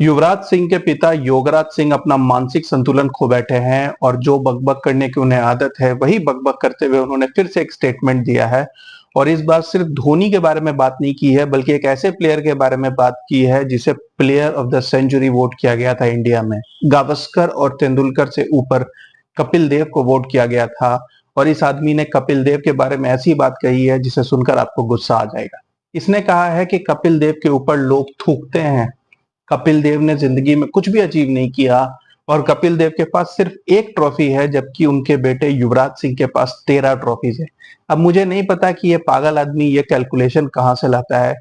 युवराज सिंह के पिता योगराज सिंह अपना मानसिक संतुलन खो बैठे हैं और जो बकबक करने की उन्हें आदत है वही बकबक करते हुए उन्होंने फिर से एक स्टेटमेंट दिया है। और इस बार सिर्फ धोनी के बारे में बात नहीं की है बल्कि एक ऐसे प्लेयर के बारे में बात की है जिसे player of the century vote किया गया था इंडिया में। गावस्कर और तेंदुलकर से ऊपर कपिल देव को वोट किया गया था। और इस आदमी ने कपिल देव के बारे में ऐसी बात कही है जिसे सुनकर आपको गुस्सा आ जाएगा। इसने कहा है कि कपिल देव के ऊपर लोग थूकते हैं। कपिल देव ने जिंदगी में कुछ भी अचीव नहीं किया और कपिल देव के पास सिर्फ एक ट्रॉफी है जबकि उनके बेटे युवराज सिंह के पास 13 ट्रॉफीज है। अब मुझे नहीं पता कि ये पागल आदमी ये कैलकुलेशन कहाँ से लाता है,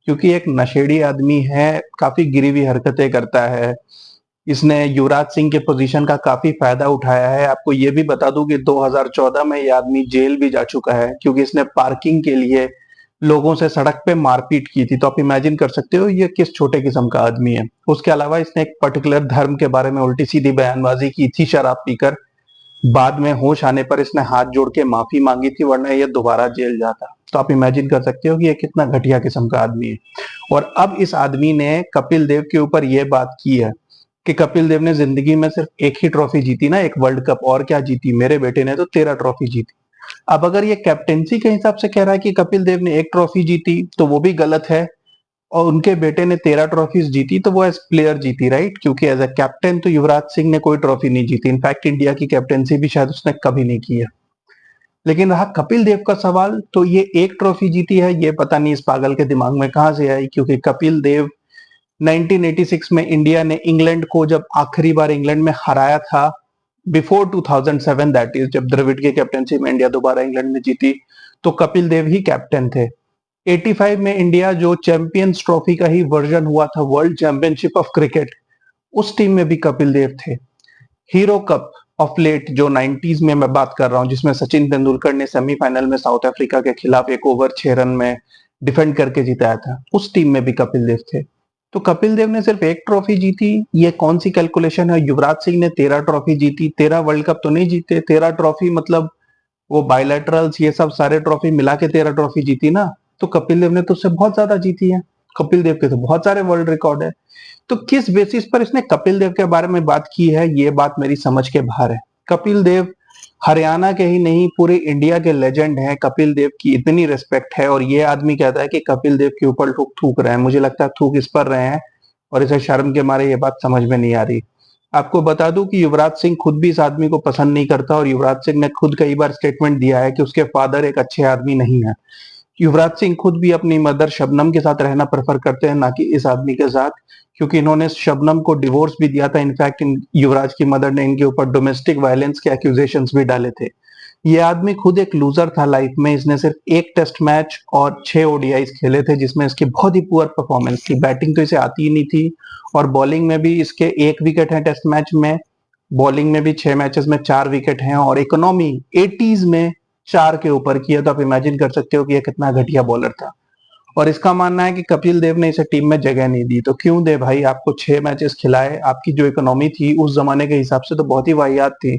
क्योंकि एक नशेड़ी आदमी है, काफी गिरी हुई हरकतें करता है। इसने युवराज सिंह के पोजीशन का काफी फायदा उठाया है। आपको ये भी बता दूं कि 2014 में ये आदमी जेल भी जा चुका है क्योंकि इसने पार्किंग के लिए लोगों से सड़क पे मारपीट की थी। तो आप इमेजिन कर सकते हो ये किस छोटे किस्म का आदमी है। उसके अलावा इसने एक पर्टिकुलर धर्म के बारे में उल्टी सीधी बयानबाजी की थी शराब पीकर। बाद में होश आने पर इसने हाथ जोड़ के माफी मांगी थी, वरना ये दोबारा जेल जाता। तो आप इमेजिन कर सकते हो कि ये कितना घटिया किस्म का आदमी है। और अब इस आदमी ने कपिल देव के ऊपर ये बात की है कि कपिल देव ने जिंदगी में सिर्फ एक ही ट्रॉफी जीती ना, एक वर्ल्ड कप, और क्या जीती, मेरे बेटे ने तो 13 ट्रॉफी जीती। अब अगर ये कैप्टेंसी के हिसाब से कह रहा है कि कपिल देव ने एक ट्रॉफी जीती तो वो भी गलत है, और उनके बेटे ने 13 ट्रॉफीज जीती तो वो एज प्लेयर जीती, राइट? क्योंकि एज अ कैप्टन तो युवराज सिंह ने कोई ट्रॉफी नहीं जीती। इनफैक्ट इंडिया की कैप्टेंसी भी शायद उसने कभी नहीं की है। लेकिन रहा कपिल देव का सवाल, तो ये एक ट्रॉफी जीती है, ये पता नहीं इस पागल के दिमाग में कहां से आई। क्योंकि कपिल देव 1986 में इंडिया ने इंग्लैंड को जब आखिरी बार इंग्लैंड में हराया था, बिफोर 2007, दैट इज जब द्रविड़ की कैप्टनसी में इंडिया दोबारा इंग्लैंड में जीती, तो कपिल देव ही कैप्टन थे। 85 में इंडिया जो चैंपियंस ट्रॉफी का ही वर्जन हुआ था, वर्ल्ड चैंपियनशिप ऑफ क्रिकेट, उस टीम में भी कपिल देव थे। हीरो कप ऑफ लेट जो 90s में मैं बात कर रहा हूं, जिसमें सचिन तेंदुलकर ने सेमीफाइनल में साउथ अफ्रीका के खिलाफ 1 ओवर 6 रन में डिफेंड करके जिताया था, उस टीम में भी कपिल देव थे। तो कपिल देव ने सिर्फ एक ट्रॉफी जीती, ये कौन सी कैलकुलेशन है? युवराज सिंह ने 13 ट्रॉफी जीती, 13 वर्ल्ड कप तो नहीं जीते। 13 ट्रॉफी मतलब वो बायलैटरल्स ये सब सारे ट्रॉफी मिला के 13 ट्रॉफी जीती ना। तो कपिल देव ने तो उससे बहुत ज्यादा जीती है। कपिल देव के तो बहुत सारे वर्ल्ड रिकॉर्ड है। तो किस बेसिस पर इसने कपिल देव के बारे में बात की है, ये बात मेरी समझ के बाहर है। कपिल देव हरियाणा के ही नहीं पूरे इंडिया के लेजेंड हैं। कपिल देव की इतनी रिस्पेक्ट है और ये आदमी कहता है कि कपिल देव के ऊपर लोग थूक रहे हैं। मुझे लगता है थूक इस पर रहे हैं और इसे शर्म के मारे ये बात समझ में नहीं आ रही। आपको बता दूं कि युवराज सिंह खुद भी इस आदमी को पसंद नहीं करता और युवराज सिंह ने खुद कई बार स्टेटमेंट दिया है कि उसके फादर एक अच्छे आदमी नहीं है। युवराज सिंह खुद भी अपनी मदर शबनम के साथ रहना प्रेफर करते हैं, ना कि इस आदमी के साथ, क्योंकि इन्होंने शबनम को डिवोर्स भी दिया था। इनफैक्ट युवराज की मदर ने इनके ऊपर डोमेस्टिक वायलेंस के एक्यूजेशंस भी डाले थे। ये आदमी खुद एक लूजर था लाइफ में। इसने सिर्फ एक टेस्ट मैच और 6 ओडीआईस खेले थे जिसमें इसकी बहुत ही पुअर परफॉर्मेंस थी। बैटिंग तो इसे आती ही नहीं थी और बॉलिंग में भी इसके 1 विकेट है टेस्ट मैच में। बॉलिंग में भी 6 मैचेस में 4 विकेट हैं और इकोनॉमी 80s में 4 के ऊपर की है। तो आप इमेजिन कर सकते हो कि ये कितना घटिया बॉलर था। और इसका मानना है कि कपिल देव ने इसे टीम में जगह नहीं दी। तो क्यों दे भाई, आपको 6 मैचेस खिलाए, आपकी जो इकोनॉमी थी उस जमाने के हिसाब से तो बहुत ही वाहियात थी।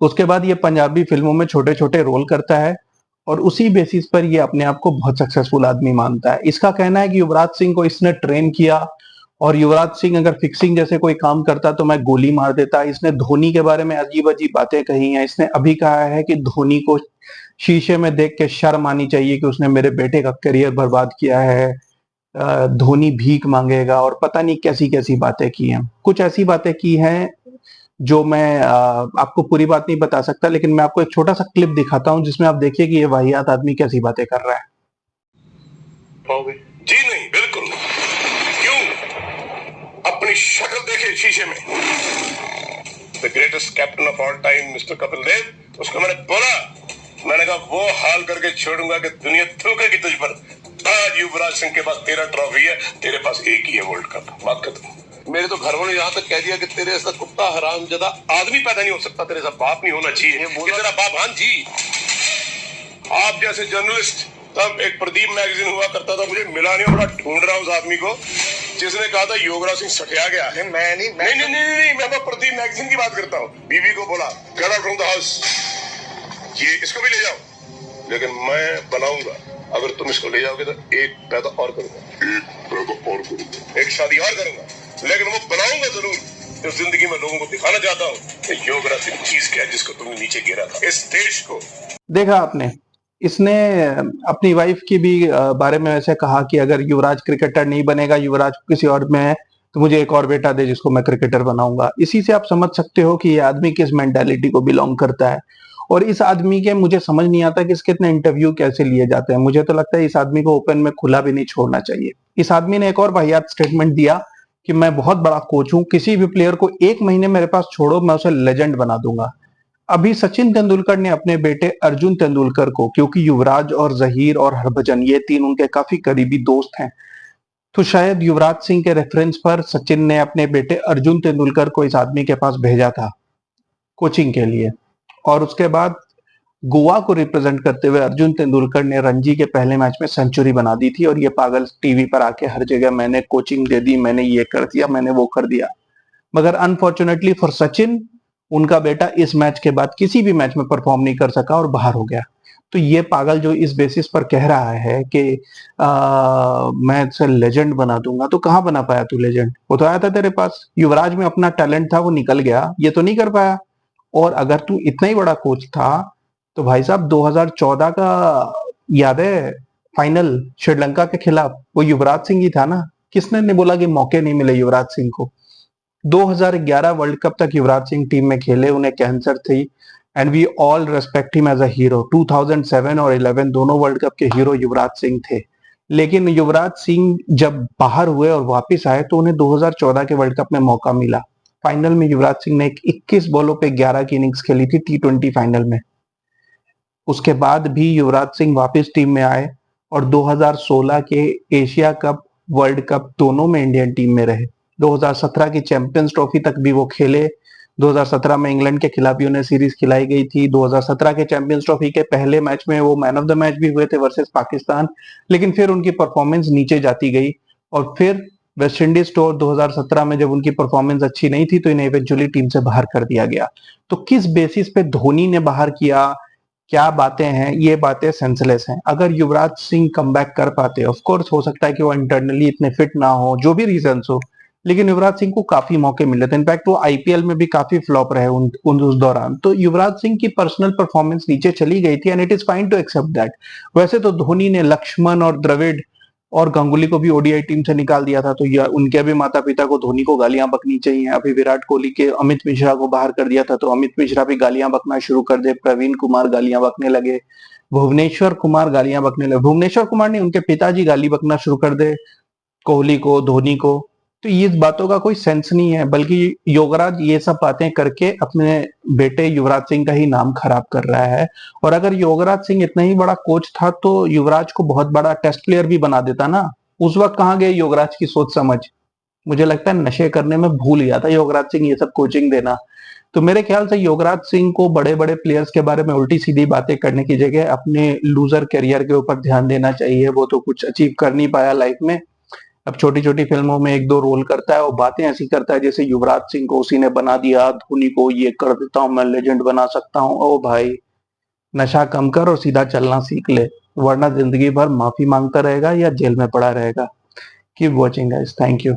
उसके बाद ये पंजाबी फिल्मों में छोटे छोटे रोल करता है और उसी बेसिस पर ये अपने आप को बहुत सक्सेसफुल आदमी मानता है। इसका कहना है कि युवराज सिंह को इसने ट्रेन किया और युवराज सिंह अगर फिक्सिंग जैसे कोई काम करता तो मैं गोली मार देता। इसने धोनी के बारे में अजीब अजीब बातें कही हैं। इसने अभी कहा है कि धोनी को शीशे में देख के शर्म आनी चाहिए कि उसने मेरे बेटे का करियर बर्बाद किया है। धोनी भीख मांगेगा और पता नहीं कैसी कैसी बातें की हैं। कुछ ऐसी बातें की हैं जो मैं आपको पूरी बात नहीं बता सकता, लेकिन मैं आपको एक छोटा सा क्लिप दिखाता हूं जिसमें आप देखिए कि ये वाहियात आदमी कैसी बातें कर रहा है। जी नहीं, बिल्कुल क्यों? अपनी शक्ल देखे शीशे में। The greatest captain of all time mister Kapil Dev, उसको मैंने बोला, मैंने कहा वो हाल करके छोड़ूंगा कि दुनिया थूकेगी तुझ पर। आज युवराज सिंह के पास 13 ट्रॉफी है, तेरे पास एक ही है वर्ल्ड कप। बात खत्म। मेरे तो घर वालों ने यहाँ तक कह दिया कि तेरे ऐसा कुत्ता हरामजादा आदमी पैदा नहीं हो सकता, तेरे ऐसा बाप नहीं होना चाहिए कि तेरा बाप। हाँ जी, आप जैसे जर्नलिस्ट, तब एक प्रदीप मैगजीन हुआ करता था, मुझे मिला नहीं, बड़ा ढूंढ रहा हूँ उस आदमी को जिसने कहा था योगराज सिंह सठिया गया है। मैं तो प्रदीप मैगजीन की बात करता हूँ। बीवी को बोला get out from the house, ये इसको भी ले जाओ, लेकिन मैं बनाऊंगा अगर तुम इसको ले जाओगे तो एक पैदा और करूंगा, एक शादी और करूंगा, लेकिन वो बनाऊंगा जरूर। जो जिंदगी में लोगों को दिखाना चाहता हूँ कि योगराज सिंह चीज क्या है जिसको तुमने नीचे गिरा था। इस देश को देखा आपने, इसने अपनी वाइफ की भी बारे में ऐसे कहा कि अगर युवराज क्रिकेटर नहीं बनेगा, युवराज किसी और में है, तो मुझे एक और बेटा दे जिसको मैं क्रिकेटर बनाऊंगा। इसी से आप समझ सकते हो कि ये आदमी किस मेंटालिटी को बिलोंग करता है। और इस आदमी के मुझे समझ नहीं आता कि इसके इतने इंटरव्यू कैसे लिए जाते हैं। मुझे तो लगता है इस आदमी को ओपन में खुला भी नहीं छोड़ना चाहिए। इस आदमी ने एक और वाहियात स्टेटमेंट दिया कि मैं बहुत बड़ा कोच हूं, किसी भी प्लेयर को 1 महीने मेरे पास छोड़ो, मैं उसे लेजेंड बना दूंगा। अभी सचिन तेंदुलकर ने अपने बेटे अर्जुन तेंदुलकर को, क्योंकि युवराज और जहीर और हरभजन ये तीन उनके काफी करीबी दोस्त हैं, तो शायद युवराज सिंह के रेफरेंस पर सचिन ने अपने बेटे अर्जुन तेंदुलकर को इस आदमी के पास भेजा था कोचिंग के लिए। और उसके बाद गोवा को रिप्रेजेंट करते हुए अर्जुन तेंदुलकर ने रणजी के पहले मैच में सेंचुरी बना दी थी। और ये पागल टीवी पर आके हर जगह मैंने कोचिंग दे दी, मैंने ये कर दिया, मैंने वो कर दिया। मगर अनफॉर्चुनेटली फॉर सचिन, उनका बेटा इस मैच के बाद किसी भी मैच में परफॉर्म नहीं कर सका और बाहर हो गया। तो ये पागल जो इस बेसिस पर कह रहा है कि मैं इसे लेजेंड बना दूंगा, तो कहां बना पाया तू लेजेंड? वो तो आया था तेरे पास, युवराज में अपना टैलेंट था, वो निकल गया, ये तो नहीं कर पाया। और अगर तू इतना ही बड़ा कोच था तो भाई साहब 2014 का याद है फाइनल श्रीलंका के खिलाफ, वो युवराज सिंह ही था ना। किसने नहीं बोला कि मौके नहीं मिले युवराज सिंह को? 2011 वर्ल्ड कप तक युवराज सिंह टीम में खेले, उन्हें कैंसर थी, and we all respect him as a hero. 2007 और 11 दोनों वर्ल्ड कप के हीरो युवराज सिंह थे। लेकिन युवराज सिंह जब बाहर हुए और वापस आए तो उन्हें 2014 के वर्ल्ड कप में मौका मिला। फाइनल में युवराज सिंह ने 21 बॉलों पे 11 की इनिंग्स खेली थी T20 फाइनल में। उसके बाद भी युवराज सिंह वापस टीम में आए और 2016 के एशिया कप, वर्ल्ड कप दोनों में इंडियन टीम में रहे। 2017 की चैंपियंस ट्रॉफी तक भी वो खेले। 2017 में इंग्लैंड के खिलाफ भी उन्हें सीरीज खिलाई गई थी। 2017 के चैंपियंस ट्रॉफी के पहले मैच में वो मैन ऑफ द मैच भी हुए थे वर्सेस पाकिस्तान, लेकिन फिर उनकी परफॉर्मेंस नीचे जाती गई। और फिर वेस्ट इंडीज टूर 2017 में जब उनकी परफॉर्मेंस अच्छी नहीं थी तो इन्हें इवेंचुअली टीम से बाहर कर दिया गया। तो किस बेसिस पे धोनी ने बाहर किया, क्या बातें हैं, ये बातें सेंसलेस हैं। अगर युवराज सिंह कमबैक कर पाते, ऑफ कोर्स हो सकता है कि वो इंटरनली इतने फिट ना हो, जो भी रीजन हो, लेकिन युवराज सिंह को काफी मौके मिले थे। इनफैक्ट वो आईपीएल में भी काफी फ्लॉप रहे उस दौरान। तो युवराज सिंह की पर्सनल परफॉर्मेंस नीचे चली गई थी and it is fine to accept that. वैसे तो धोनी ने लक्ष्मण और द्रविड़ और गांगुली को भी ओडीआई टीम से निकाल दिया था, तो उनके भी माता पिता को धोनी को गालियां बकनी चाहिए। अभी विराट कोहली के अमित मिश्रा को बाहर कर दिया था, तो अमित मिश्रा भी गालियां बकना शुरू कर दे। प्रवीण कुमार गालियां बकने लगे, भुवनेश्वर कुमार गालियां बकने लगे, भुवनेश्वर कुमार ने उनके पिताजी गाली बकना शुरू कर दे कोहली को, धोनी को। तो ये बातों का कोई सेंस नहीं है, बल्कि योगराज ये सब बातें करके अपने बेटे युवराज सिंह का ही नाम खराब कर रहा है। और अगर योगराज सिंह इतना ही बड़ा कोच था तो युवराज को बहुत बड़ा टेस्ट प्लेयर भी बना देता ना। उस वक्त कहाँ गए योगराज की सोच समझ? मुझे लगता है नशे करने में भूल गया था योगराज सिंह ये सब कोचिंग देना। तो मेरे ख्याल से योगराज सिंह को बड़े बड़े प्लेयर्स के बारे में उल्टी सीधी बातें करने की जगह अपने लूजर करियर के ऊपर ध्यान देना चाहिए। वो तो कुछ अचीव कर नहीं पाया लाइफ में, अब छोटी छोटी फिल्मों में एक दो रोल करता है और बातें ऐसी करता है जैसे युवराज सिंह को उसी ने बना दिया, धोनी को ये कर देता हूं, मैं लेजेंड बना सकता हूं। ओ भाई, नशा कम कर और सीधा चलना सीख ले, वरना जिंदगी भर माफी मांगता रहेगा या जेल में पड़ा रहेगा। Keep watching guys, thank you.